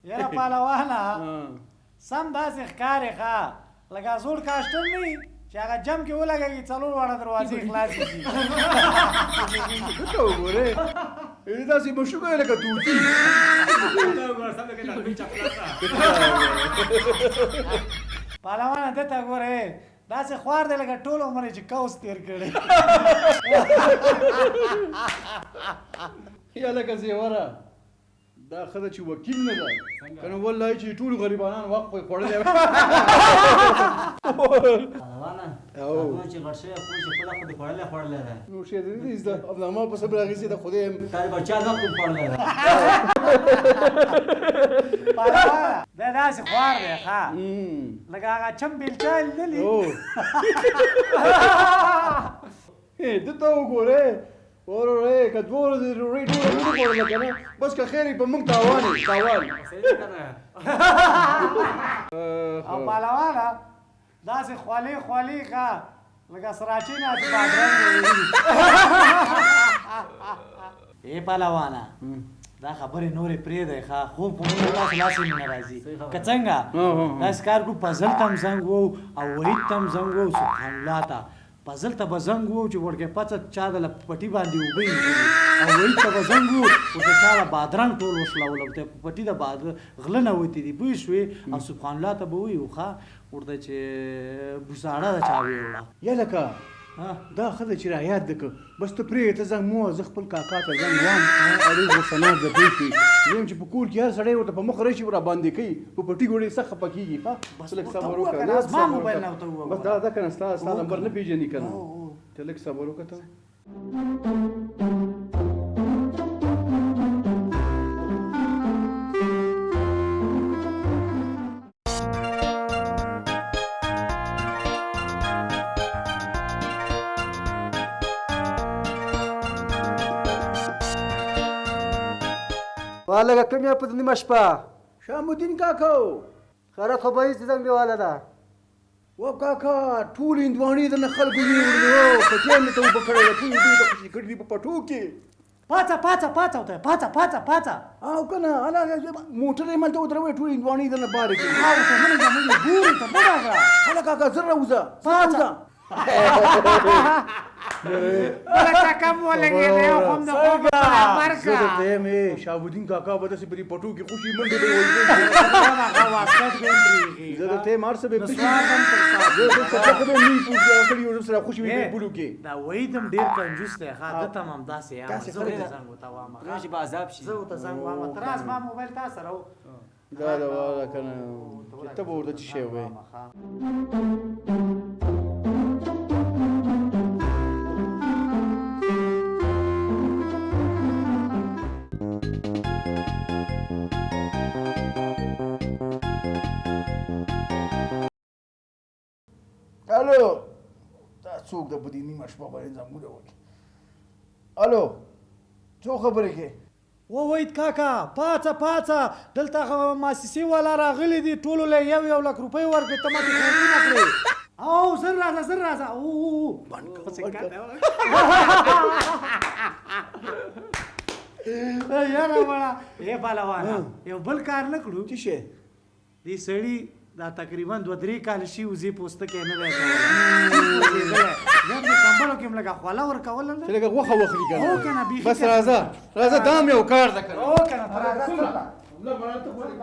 یاره پهلوانه سم داسې ښکارې ښه لکه زوړ کاشټر نه وي چې هغه جم کې ولګېږي څلور واړه دروازې خلاصې شي ته وګورې داسې مشوکه یې لکه توتي پهلوانه دته ګورې داسې خوار دی لکه ټول عمر یې چې کوس تېر کړی یا لکه زیوره دا ښه ده چې وکیل نه ده که نه والله چې ټولو غریبانان وخت خو یې خوړلی پهلوانه هغوی چې غټ شوی پوه چې خپله خو دې خوړلی ده نو شی دې دې زده افنامه په صبر اخیستې ده خدای تا دې بچا نه کوم خوړلی ده پهلوانه دی داسې خوار دی ښه لکه هغه چم بیلچا یې لیدلي دته وګورې ورورې که دوه ورځې ډوډۍ ټوله ونه خوړله که نه بس که خیر یې په موږ تاوان یې تاوان او پهلوانه داسې خولې خولې ښه لکه سراچي نه چې بادرنګ ای پهلوانه دا خبرې نورې پرېږدئ ښه خوب په موږ تاسو لاسې نه راځي که څنګه داسې کار کړو پزل ته هم زنګ وو او وحید ته هم زنګ وو سبحان الله ته پزل ته به زنګ وو چې وړکې پڅه چا د پټي باندې اوبه یې او وحید ته به زنګ وو ورته چا د بادرنګ ټول وشلول او ته پټي د غله نه وتې دي پوه شوې او سبحان الله ته به ووایو ښه ورته چې بوساړه د چا ویوړه یا لکه دا ښه ده چې رایاد ده که بس ته پرېږدې ته زنګ مو زه خپل کاکا ته زنګ وام اړې غوسناک ده پوه شوې ویم چې په کور کې هر سړی ورته په مخ راشي راباندې کوي په پټي ګوډې سخت خفه کېږي ښه بس لږ صبر وکړه زما موبایل نه ورته ووایه بس دا ده که نه ستا نمبر نه پېژني که نه ته لږ صبر وکړه ته والله کوم یا په نیمه شپه شام الدین کاکا خیرات خو به هېڅ زنګ دیواله ده و کاکا ټول هندواڼې درنه خلکو ویوړلې په ټیم مې ته اوبه کړی ده ټول دوی ته خوشي کړي دي په پټو کې پاڅه پاڅه پاڅه ورته پاڅه پاڅه پاڅه او که نه موټر یې مالته ودروي ټول هندواڼې درنه بارې کړي ورته منډه منډه ګورې ته مه راځه هله کاکا زر راوځه پاڅه بله ټکم ولګېدی او خو هم د خوب برابر زه کړه درته یم شهاب الدین کاکا به داسې په دې پټو کې خوشي منډې به یې هغه واسکټ به یې پرېږي زه درته یم هر څه به نسوار به هم تر پا زه څه به مې کړي یو سره خوشي وي په پلو کې دا وحید هم ډېر کنجوس دی ښه ده ته هم همداسې یم زه ورته زنګ ورته وایم چې به عذاب شي زه ورته زنګ وایم ته راز ما موبایل تا سره و دا دا واله که نه چې ته به ورته څه شی وایې الو دا څوک د په دې نیمه شپه باندې زنګونه وکړي الو څو خبرې کې و وحید کاکا پاڅه پاڅه دلته ماسسې والا راغلي دي ټولو له یو لک روپۍ ورکړې ته ماته خوبونه کړې او زر راځه او یاره وړه ای پهلوانه یو بل کار نه کړو څه شی دې سړي دا تقریبا 2-3 کال شي وزې پوستکی نه دی کولی زه هم دې کمبلو کې هم لږه خوله ورکوله چې لږه غوښه واخلي که هو که نه بیخي بس راځه دا هم یو کار ده که نه هو که نه ته راځه الله بڼه ته خو دې